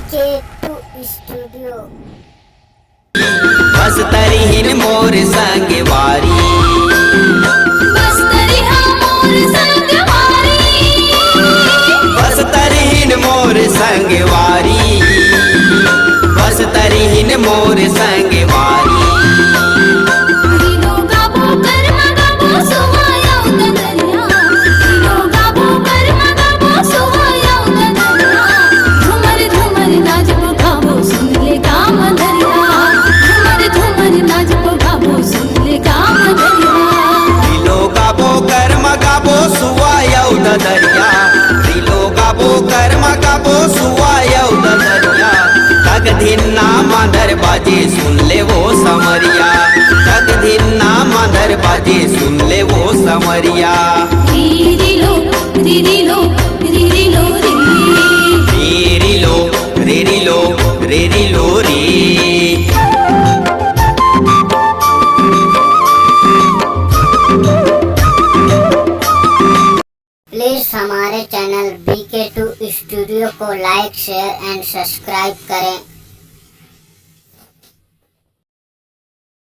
BK2 studio. बस तरीहिन मोर संग वारी, बस तरिहा मोर संग वारी, बस तरीहिन मोर संग वारी, बस तरीहिन मोर संग वारी। दिनो गाबो कर्म गाबो सुवाया उदरिया, दिनो गाबो कर्म गाबो सुवाया उदरिया। झुमर झुमर नाच गाबो सुन ले काम धरिया, झुमर झुमर नाच गाबो सुन ले काम धरिया। दिलो गाबो कर्म गाबो सुवाया दरिया, दिलो गाबो कर्म गाबो सुवाया दरिया। तक दिन ना मांदर बाजे सुन ले वो समरिया, तक दिन ना मांदर बाजे सुन ले वो समरिया। रीरी लो रीरी लो रीरी लो री, रीरी लो रीरी लो रीरी लो री। प्लीज हमारे चैनल BK2 स्टूडियो को लाइक, शेयर एंड सब्सक्राइब करें।